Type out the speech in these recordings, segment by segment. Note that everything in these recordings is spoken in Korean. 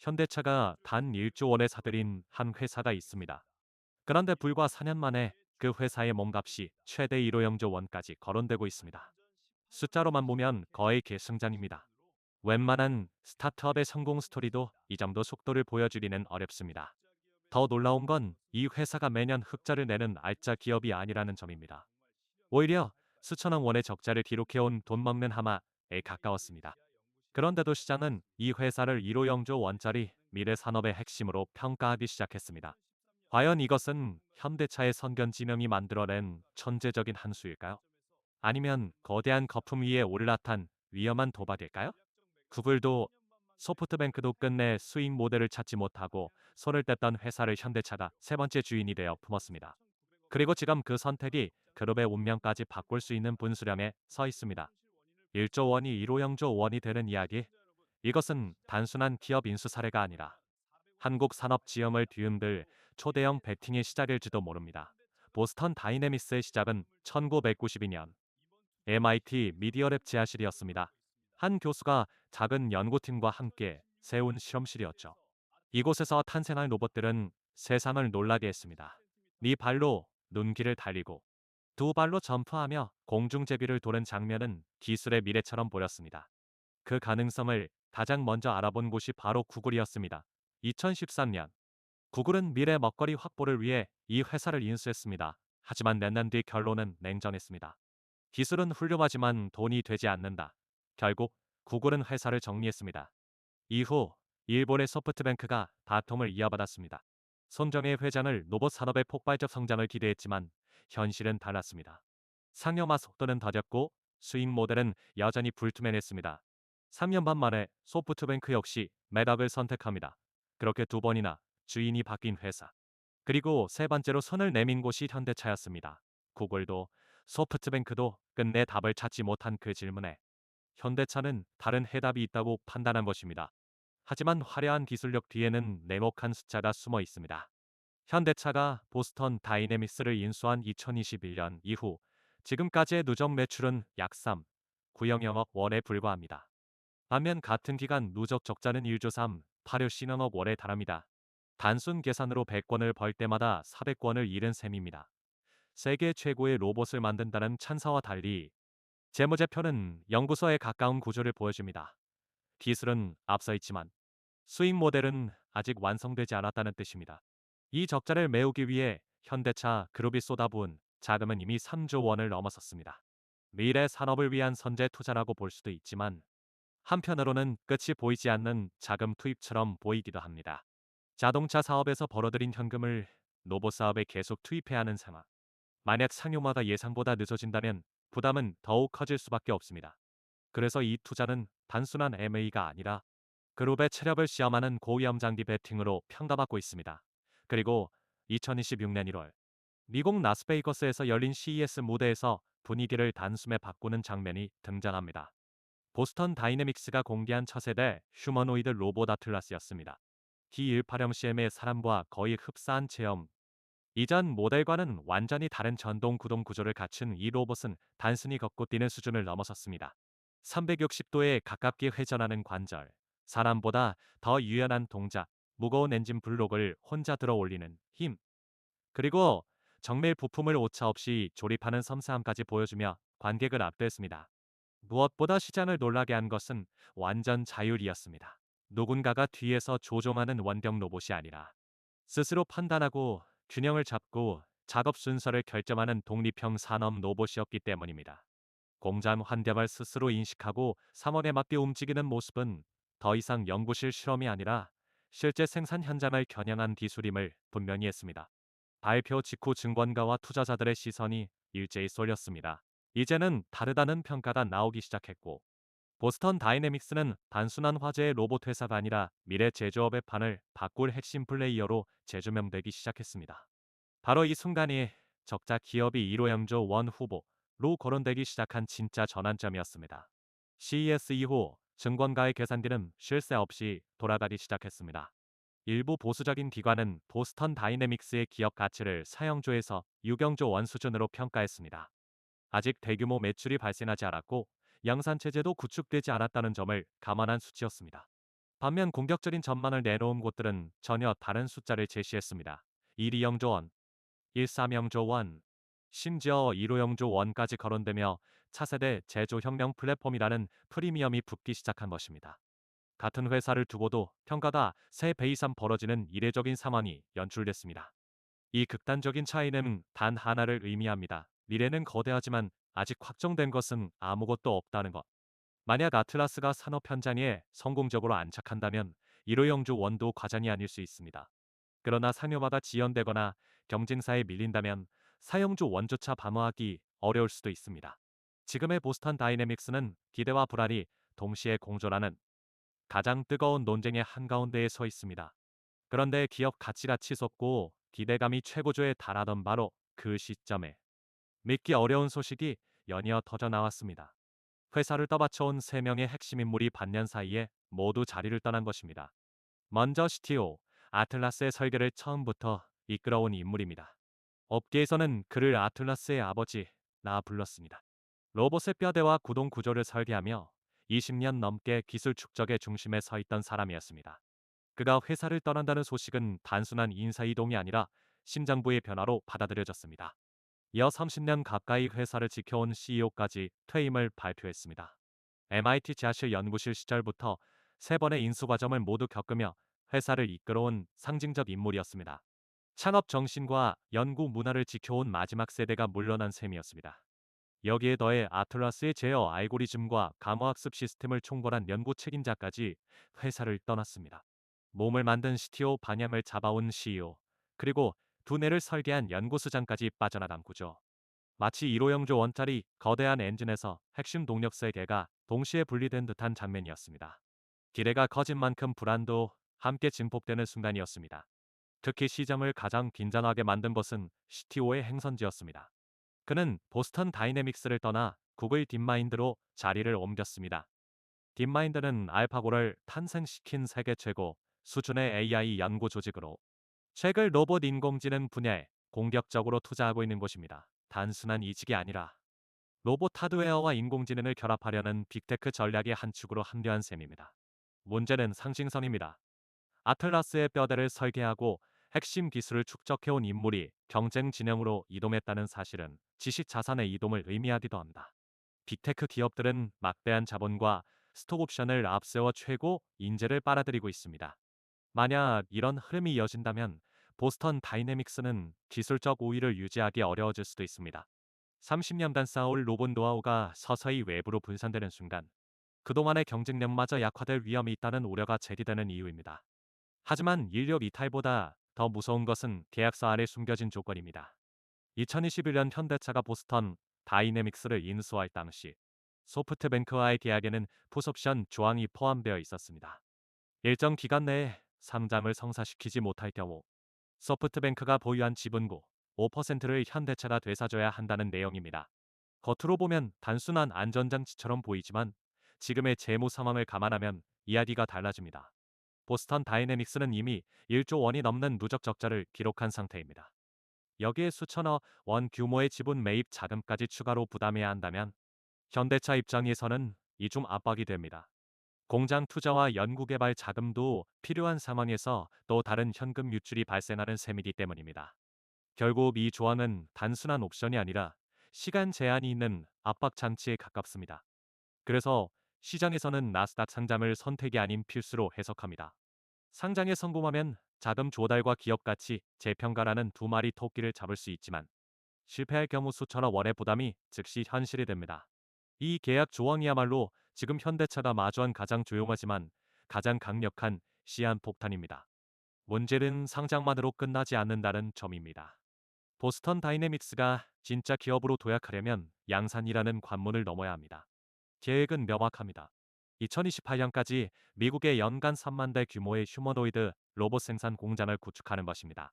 현대차가 단 1조 원에 사들인 한 회사가 있습니다. 그런데 불과 4년 만에 그 회사의 몸값이 최대 1호 영조 원까지 거론되고 있습니다. 숫자로만 보면 거의 계승장입니다. 웬만한 스타트업의 성공 스토리도 이 정도 속도를 보여주기는 어렵습니다. 더 놀라운 건 이 회사가 매년 흑자를 내는 알짜 기업이 아니라는 점입니다. 오히려 수천억 원의 적자를 기록해온 돈 먹는 하마에 가까웠습니다. 그런데도 시장은 이 회사를 1호 영조 원짜리 미래 산업의 핵심으로 평가하기 시작했습니다. 과연 이것은 현대차의 선견지명이 만들어낸 천재적인 한 수일까요? 아니면 거대한 거품 위에 올라탄 위험한 도박일까요? 구글도 소프트뱅크도 끝내 수익 모델을 찾지 못하고 손을 뗐던 회사를 현대차가 세 번째 주인이 되어 품었습니다. 그리고 지금 그 선택이 그룹의 운명까지 바꿀 수 있는 분수령에 서 있습니다. 1조 원이 1호 영조 원이 되는 이야기. 이것은 단순한 기업 인수 사례가 아니라 한국 산업 지형을 뒤흔들 초대형 베팅의 시작일지도 모릅니다. 보스턴 다이내믹스의 시작은 1992년 MIT 미디어랩 지하실이었습니다. 한 교수가 작은 연구팀과 함께 세운 실험실이었죠. 이곳에서 탄생할 로봇들은 세상을 놀라게 했습니다. 네 발로 눈길을 달리고 두 발로 점프하며 공중제비를 도는 장면은 기술의 미래처럼 보였습니다. 그 가능성을 가장 먼저 알아본 곳이 바로 구글이었습니다. 2013년 구글은 미래 먹거리 확보를 위해 이 회사를 인수했습니다. 하지만 몇 년 뒤 결론은 냉정했습니다. 기술은 훌륭하지만 돈이 되지 않는다. 결국 구글은 회사를 정리했습니다. 이후 일본의 소프트뱅크가 바통을 이어받았습니다. 손정혜 회장을 로봇 산업의 폭발적 성장을 기대했지만 현실은 달랐습니다. 상용화 속도는 더뎠고 수익 모델은 여전히 불투명했습니다. 3년 반 만에 소프트뱅크 역시 매각을 선택합니다. 그렇게 두 번이나 주인이 바뀐 회사. 그리고 세 번째로 손을 내민 곳이 현대차였습니다. 구글도 소프트뱅크도 끝내 답을 찾지 못한 그 질문에 현대차는 다른 해답이 있다고 판단한 것입니다. 하지만 화려한 기술력 뒤에는 냉혹한 숫자가 숨어 있습니다. 현대차가 보스턴 다이내믹스를 인수한 2021년 이후 지금까지의 누적 매출은 약 3, 9영억 원에 불과합니다. 반면 같은 기간 누적 적자는 1조 3, 8여 원에 달합니다. 단순 계산으로 100권을 벌 때마다 400권을 잃은 셈입니다. 세계 최고의 로봇을 만든다는 찬사와 달리 재무제표는 연구소에 가까운 구조를 보여줍니다. 기술은 앞서 있지만 수익 모델은 아직 완성되지 않았다는 뜻입니다. 이 적자를 메우기 위해 현대차 그룹이 쏟아부은 자금은 이미 3조 원을 넘어섰습니다. 미래 산업을 위한 선제 투자라고 볼 수도 있지만 한편으로는 끝이 보이지 않는 자금 투입처럼 보이기도 합니다. 자동차 사업에서 벌어들인 현금을 로봇 사업에 계속 투입해야 하는 상황. 만약 상용화가 예상보다 늦어진다면 부담은 더욱 커질 수밖에 없습니다. 그래서 이 투자는 단순한 M&A가 아니라 그룹의 체력을 시험하는 고위험 장기 베팅으로 평가받고 있습니다. 그리고 2026년 1월 미국 라스베이거스에서 열린 CES 무대에서 분위기를 단숨에 바꾸는 장면이 등장합니다. 보스턴 다이내믹스가 공개한 차세대 휴머노이드 로봇 아틀라스였습니다. T18형 CM의 사람과 거의 흡사한 체형. 이전 모델과는 완전히 다른 전동 구동 구조를 갖춘 이 로봇은 단순히 걷고 뛰는 수준을 넘어섰습니다. 360도에 가깝게 회전하는 관절, 사람보다 더 유연한 동작, 무거운 엔진 블록을 혼자 들어 올리는 힘, 그리고 정밀 부품을 오차없이 조립하는 섬세함까지 보여주며 관객을 압도했습니다. 무엇보다 시장을 놀라게 한 것은 완전 자율이었습니다. 누군가가 뒤에서 조종하는 원격 로봇이 아니라 스스로 판단하고 균형을 잡고 작업 순서를 결정하는 독립형 산업 로봇이었기 때문입니다. 공장 환경을 스스로 인식하고 상황에 맞게 움직이는 모습은 더 이상 연구실 실험이 아니라 실제 생산 현장을 겨냥한 기술임을 분명히 했습니다. 발표 직후 증권가와 투자자들의 시선이 일제히 쏠렸습니다. 이제는 다르다는 평가가 나오기 시작했고, 보스턴 다이내믹스는 단순한 화제의 로봇 회사가 아니라 미래 제조업의 판을 바꿀 핵심 플레이어로 재조명되기 시작했습니다. 바로 이 순간이 적자 기업이 1호 영조 원 후보로 거론되기 시작한 진짜 전환점이었습니다. CES 이후 증권가의 계산기는 쉴 새 없이 돌아가기 시작했습니다. 일부 보수적인 기관은 보스턴 다이내믹스의 기업 가치를 4영조에서 6영조 원 수준으로 평가했습니다. 아직 대규모 매출이 발생하지 않았고 양산체제도 구축되지 않았다는 점을 감안한 수치였습니다. 반면 공격적인 전망을 내놓은 곳들은 전혀 다른 숫자를 제시했습니다. 1.2영조 원, 1.3영조 원, 심지어 1.5영조 원까지 거론되며 차세대 제조혁명 플랫폼이라는 프리미엄이 붙기 시작한 것입니다. 같은 회사를 두고도 평가가 3배 이상 벌어지는 이례적인 상황이 연출됐습니다. 이 극단적인 차이는 단 하나를 의미합니다. 미래는 거대하지만 아직 확정된 것은 아무것도 없다는 것. 만약 아틀라스가 산업 현장에 성공적으로 안착한다면 1호영조 원도 과장이 아닐 수 있습니다. 그러나 상용화가 지연되거나 경쟁사에 밀린다면 4영조 원조차 방어하기 어려울 수도 있습니다. 지금의 보스턴 다이내믹스는 기대와 불안이 동시에 공존하는 가장 뜨거운 논쟁의 한가운데에 서 있습니다. 그런데 기업 가치가 치솟고 기대감이 최고조에 달하던 바로 그 시점에 믿기 어려운 소식이 연이어 터져 나왔습니다. 회사를 떠받쳐온 3명의 핵심 인물이 반년 사이에 모두 자리를 떠난 것입니다. 먼저 CTO, 아틀라스의 설계를 처음부터 이끌어온 인물입니다. 업계에서는 그를 아틀라스의 아버지라 불렀습니다. 로봇의 뼈대와 구동 구조를 설계하며 20년 넘게 기술 축적의 중심에 서 있던 사람이었습니다. 그가 회사를 떠난다는 소식은 단순한 인사이동이 아니라 심장부의 변화로 받아들여졌습니다. 이어 30년 가까이 회사를 지켜온 CEO까지 퇴임을 발표했습니다. MIT 지하실 연구실 시절부터 3번의 인수 과정을 모두 겪으며 회사를 이끌어온 상징적 인물이었습니다. 창업 정신과 연구 문화를 지켜온 마지막 세대가 물러난 셈이었습니다. 여기에 더해 아틀라스의 제어 알고리즘과 감화학습 시스템을 총괄한 연구 책임자까지 회사를 떠났습니다. 몸을 만든 CTO 반향을 잡아온 CEO, 그리고 두뇌를 설계한 연구수장까지 빠져나간 구조. 마치 1호영조 원짜리 거대한 엔진에서 핵심 동력 세 개가 동시에 분리된 듯한 장면이었습니다. 기대가 커진 만큼 불안도 함께 증폭되는 순간이었습니다. 특히 시장을 가장 긴장하게 만든 것은 CTO의 행선지였습니다. 그는 보스턴 다이내믹스를 떠나 구글 딥마인드로 자리를 옮겼습니다. 딥마인드는 알파고를 탄생시킨 세계 최고 수준의 AI 연구 조직으로 최근 로봇 인공지능 분야에 공격적으로 투자하고 있는 곳입니다. 단순한 이직이 아니라 로봇 하드웨어와 인공지능을 결합하려는 빅테크 전략의 한 축으로 합류한 셈입니다. 문제는 상징성입니다. 아틀라스의 뼈대를 설계하고 핵심 기술을 축적해온 인물이 경쟁 진영으로 이동했다는 사실은 지식 자산의 이동을 의미하기도 합니다. 빅테크 기업들은 막대한 자본과 스톡옵션을 앞세워 최고 인재를 빨아들이고 있습니다. 만약 이런 흐름이 이어진다면 보스턴 다이내믹스는 기술적 우위를 유지하기 어려워질 수도 있습니다. 30년간 쌓아올 로봇 노하우가 서서히 외부로 분산되는 순간 그동안의 경쟁력마저 약화될 위험이 있다는 우려가 제기되는 이유입니다. 하지만 인력 이탈보다 더 무서운 것은 계약서 안에 숨겨진 조건입니다. 2021년 현대차가 보스턴 다이내믹스를 인수할 당시 소프트뱅크와의 계약에는 풋옵션 조항이 포함되어 있었습니다. 일정 기간 내에 상장을 성사시키지 못할 경우 소프트뱅크가 보유한 지분구 5%를 현대차가 되사줘야 한다는 내용입니다. 겉으로 보면 단순한 안전장치처럼 보이지만 지금의 재무 상황을 감안하면 이야기가 달라집니다. 보스턴 다이내믹스는 이미 1조 원이 넘는 누적 적자를 기록한 상태입니다. 여기에 수천억 원 규모의 지분 매입 자금까지 추가로 부담해야 한다면 현대차 입장에서는 이중 압박이 됩니다. 공장 투자와 연구개발 자금도 필요한 상황에서 또 다른 현금 유출이 발생하는 셈이기 때문입니다. 결국 이 조항은 단순한 옵션이 아니라 시간 제한이 있는 압박 장치에 가깝습니다. 그래서 시장에서는 나스닥 상장을 선택이 아닌 필수로 해석합니다. 상장에 성공하면 자금 조달과 기업 가치 재평가라는 두 마리 토끼를 잡을 수 있지만 실패할 경우 수천억 원의 부담이 즉시 현실이 됩니다. 이 계약 조항이야말로 지금 현대차가 마주한 가장 조용하지만 가장 강력한 시한폭탄입니다. 문제는 상장만으로 끝나지 않는다는 점입니다. 보스턴 다이내믹스가 진짜 기업으로 도약하려면 양산이라는 관문을 넘어야 합니다. 계획은 명확합니다. 2028년까지 미국의 연간 3만 대 규모의 휴머노이드 로봇 생산 공장을 구축하는 것입니다.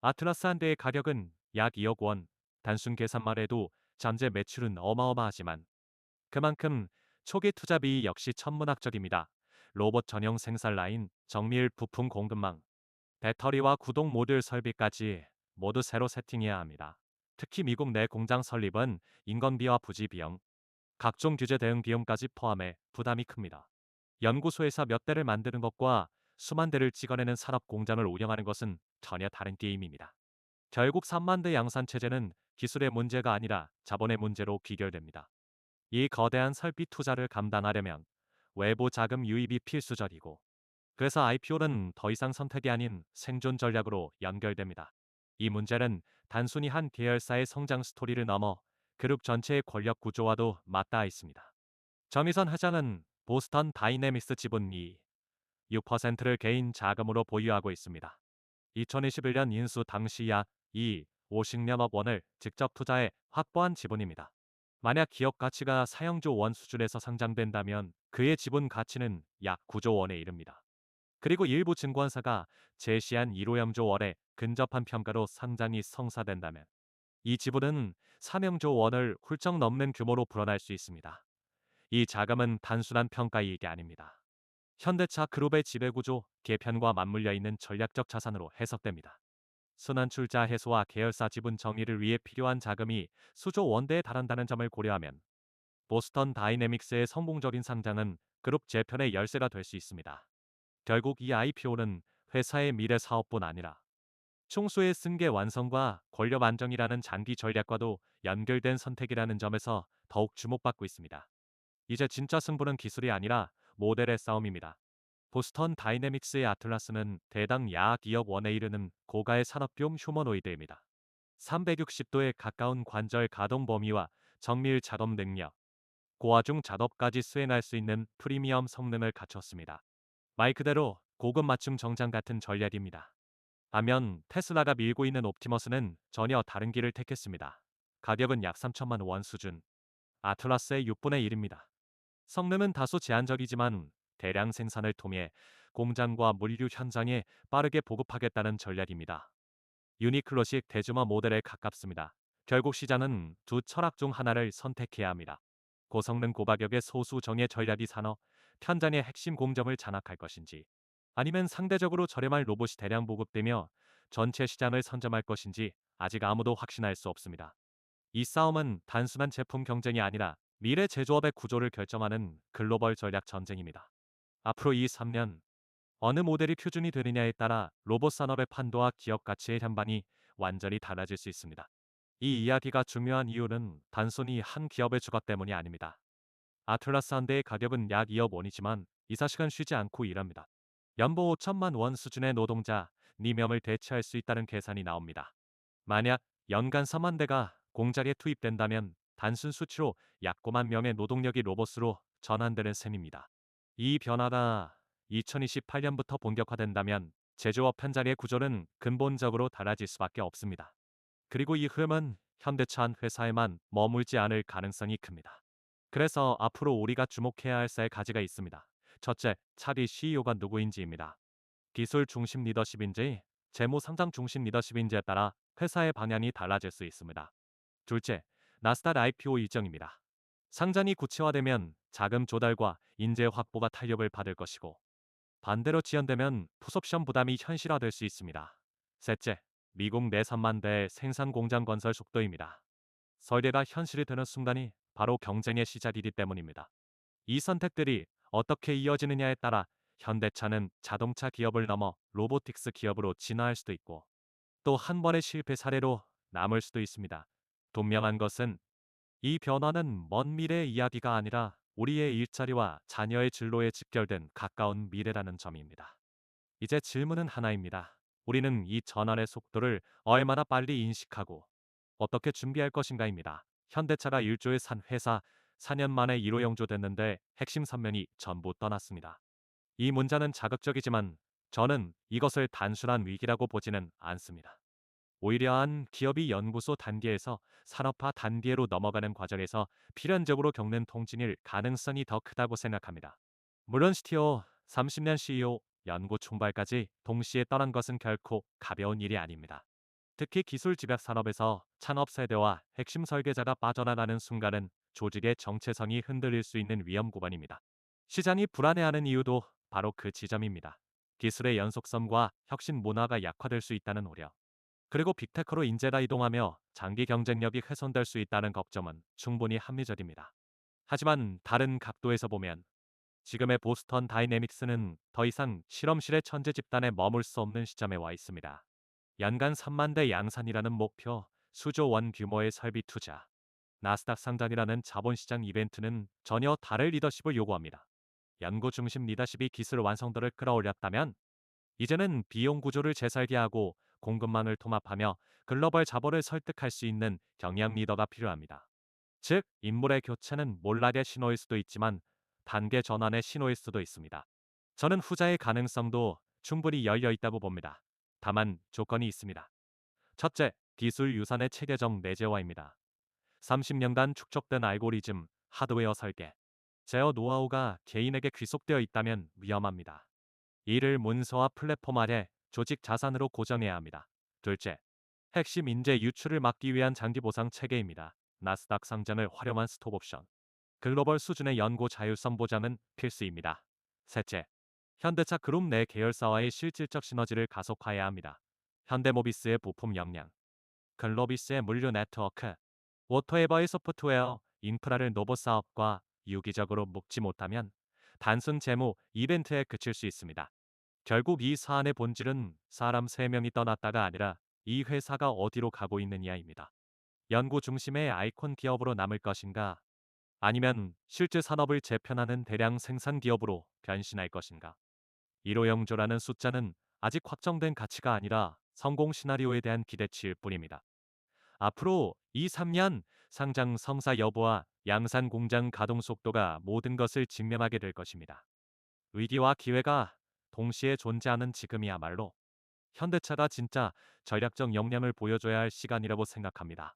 아틀라스 한 대의 가격은 약 2억 원, 단순 계산만 해도 잠재 매출은 어마어마하지만 그만큼 초기 투자비 역시 천문학적입니다. 로봇 전용 생산 라인, 정밀 부품 공급망, 배터리와 구동 모듈 설비까지 모두 새로 세팅해야 합니다. 특히 미국 내 공장 설립은 인건비와 부지 비용, 각종 규제 대응 비용까지 포함해 부담이 큽니다. 연구소에서 몇 대를 만드는 것과 수만 대를 찍어내는 산업 공장을 운영하는 것은 전혀 다른 게임입니다. 결국 3만 대 양산 체제는 기술의 문제가 아니라 자본의 문제로 귀결됩니다. 이 거대한 설비 투자를 감당하려면 외부 자금 유입이 필수적이고, 그래서 IPO는 더 이상 선택이 아닌 생존 전략으로 연결됩니다. 이 문제는 단순히 한 계열사의 성장 스토리를 넘어 그룹 전체의 권력 구조와도 맞닿아 있습니다. 정의선 회장은 보스턴 다이내믹스 지분 6%를 개인 자금으로 보유하고 있습니다. 2021년 인수 당시 약 50억 원을 직접 투자해 확보한 지분입니다. 만약 기업 가치가 4영조 원 수준에서 상장된다면 그의 지분 가치는 약 9조 원에 이릅니다. 그리고 일부 증권사가 제시한 1호영조 원에 근접한 평가로 상장이 성사된다면 이 지분은 3영조 원을 훌쩍 넘는 규모로 불어날 수 있습니다. 이 자금은 단순한 평가이익이 아닙니다. 현대차 그룹의 지배구조, 개편과 맞물려 있는 전략적 자산으로 해석됩니다. 순환출자 해소와 계열사 지분 정리를 위해 필요한 자금이 수조 원대에 달한다는 점을 고려하면 보스턴 다이내믹스의 성공적인 상장은 그룹 재편의 열쇠가 될 수 있습니다. 결국 이 IPO는 회사의 미래 사업뿐 아니라 총수의 승계 완성과 권력 안정이라는 장기 전략과도 연결된 선택이라는 점에서 더욱 주목받고 있습니다. 이제 진짜 승부는 기술이 아니라 모델의 싸움입니다. 보스턴 다이내믹스의 아틀라스는 대당 약 2억 원에 이르는 고가의 산업용 휴머노이드입니다. 360도에 가까운 관절 가동 범위와 정밀 작업 능력, 고화중 작업까지 수행할 수 있는 프리미엄 성능을 갖췄습니다. 말 그대로 고급 맞춤 정장 같은 전략입니다. 반면 테슬라가 밀고 있는 옵티머스는 전혀 다른 길을 택했습니다. 가격은 약 3천만 원 수준, 아틀라스의 6분의 1입니다. 성능은 다소 제한적이지만 대량 생산을 통해 공장과 물류 현장에 빠르게 보급하겠다는 전략입니다. 유니클로식 대규모 모델에 가깝습니다. 결국 시장은 두 철학 중 하나를 선택해야 합니다. 고성능 고가격의 소수 정예 전략이 산업 현장의 핵심 공점을 장악할 것인지, 아니면 상대적으로 저렴한 로봇이 대량 보급되며 전체 시장을 선점할 것인지 아직 아무도 확신할 수 없습니다. 이 싸움은 단순한 제품 경쟁이 아니라 미래 제조업의 구조를 결정하는 글로벌 전략 전쟁입니다. 앞으로 이 3년 어느 모델이 표준이 되느냐에 따라 로봇 산업의 판도와 기업 가치의 현반이 완전히 달라질 수 있습니다. 이 이야기가 중요한 이유는 단순히 한 기업의 주가 때문이 아닙니다. 아틀라스 한 대의 가격은 약 2억 원이지만 24시간 쉬지 않고 일합니다. 연봉 5천만 원 수준의 노동자 4명을 대체할 수 있다는 계산이 나옵니다. 만약 연간 4만 대가 공장에 투입된다면 단순 수치로 약 9만 명의 노동력이 로봇으로 전환되는 셈입니다. 이 변화가 2028년부터 본격화된다면 제조업 현장의 구조는 근본적으로 달라질 수밖에 없습니다. 그리고 이 흐름은 현대차 한 회사에만 머물지 않을 가능성이 큽니다. 그래서 앞으로 우리가 주목해야 할 세 가지가 있습니다. 첫째, 차기 CEO가 누구인지입니다. 기술 중심 리더십인지, 재무 상장 중심 리더십인지에 따라 회사의 방향이 달라질 수 있습니다. 둘째, 나스닥 IPO 일정입니다. 상장이 구체화되면 자금 조달과 인재 확보가 탄력을 받을 것이고, 반대로 지연되면 풋옵션 부담이 현실화될 수 있습니다. 셋째, 미국 내 3만 대 생산 공장 건설 속도입니다. 설계가 현실이 되는 순간이 바로 경쟁의 시작이기 때문입니다. 이 선택들이 어떻게 이어지느냐에 따라 현대차는 자동차 기업을 넘어 로보틱스 기업으로 진화할 수도 있고, 또 한 번의 실패 사례로 남을 수도 있습니다. 분명한 것은 이 변화는 먼 미래의 이야기가 아니라 우리의 일자리와 자녀의 진로에 직결된 가까운 미래라는 점입니다. 이제 질문은 하나입니다. 우리는 이 전환의 속도를 얼마나 빨리 인식하고 어떻게 준비할 것인가입니다. 현대차가 1조에 산 회사 4년 만에 1호 영조됐는데 핵심 선면이 전부 떠났습니다. 이 문자는 자극적이지만 저는 이것을 단순한 위기라고 보지는 않습니다. 오히려 한 기업이 연구소 단계에서 산업화 단계로 넘어가는 과정에서 필연적으로 겪는 통진일 가능성이 더 크다고 생각합니다. 물론 CTO, 30년 CEO, 연구 총괄까지 동시에 떠난 것은 결코 가벼운 일이 아닙니다. 특히 기술 집약 산업에서 창업 세대와 핵심 설계자가 빠져나가는 순간은 조직의 정체성이 흔들릴 수 있는 위험 구간입니다. 시장이 불안해하는 이유도 바로 그 지점입니다. 기술의 연속성과 혁신 문화가 약화될 수 있다는 우려, 그리고 빅테크로 인재가 이동하며 장기 경쟁력이 훼손될 수 있다는 걱정은 충분히 합리적입니다. 하지만 다른 각도에서 보면 지금의 보스턴 다이내믹스는 더 이상 실험실의 천재 집단에 머물 수 없는 시점에 와 있습니다. 연간 3만 대 양산이라는 목표, 수조 원 규모의 설비 투자, 나스닥 상장이라는 자본시장 이벤트는 전혀 다른 리더십을 요구합니다. 연구 중심 리더십이 기술 완성도를 끌어올렸다면 이제는 비용 구조를 재설계하고 공급망을 통합하며 글로벌 자본을 설득할 수 있는 경영 리더가 필요합니다. 즉, 인물의 교체는 몰락의 신호일 수도 있지만 단계 전환의 신호일 수도 있습니다. 저는 후자의 가능성도 충분히 열려 있다고 봅니다. 다만 조건이 있습니다. 첫째, 기술 유산의 체계적 내재화입니다. 30년간 축적된 알고리즘, 하드웨어 설계, 제어 노하우가 개인에게 귀속되어 있다면 위험합니다. 이를 문서와 플랫폼 아래 조직 자산으로 고정해야 합니다. 둘째, 핵심 인재 유출을 막기 위한 장기 보상 체계입니다. 나스닥 상장을 활용한 스톡옵션, 글로벌 수준의 연구 자율성 보장은 필수입니다. 셋째, 현대차 그룹 내 계열사와의 실질적 시너지를 가속화해야 합니다. 현대모비스의 부품 역량, 글로비스의 물류 네트워크, 워터에버의 소프트웨어, 인프라를 노보 사업과 유기적으로 묶지 못하면 단순 재무 이벤트에 그칠 수 있습니다. 결국 이 사안의 본질은 사람 3명이 떠났다가 아니라 이 회사가 어디로 가고 있느냐입니다. 연구 중심의 아이콘 기업으로 남을 것인가? 아니면 실제 산업을 재편하는 대량 생산 기업으로 변신할 것인가? 1호 영조라는 숫자는 아직 확정된 가치가 아니라 성공 시나리오에 대한 기대치일 뿐입니다. 앞으로 2, 3년 상장 성사 여부와 양산 공장 가동 속도가 모든 것을 증명하게 될 것입니다. 위기와 기회가 동시에 존재하는 지금이야말로 현대차가 진짜 전략적 역량을 보여줘야 할 시간이라고 생각합니다.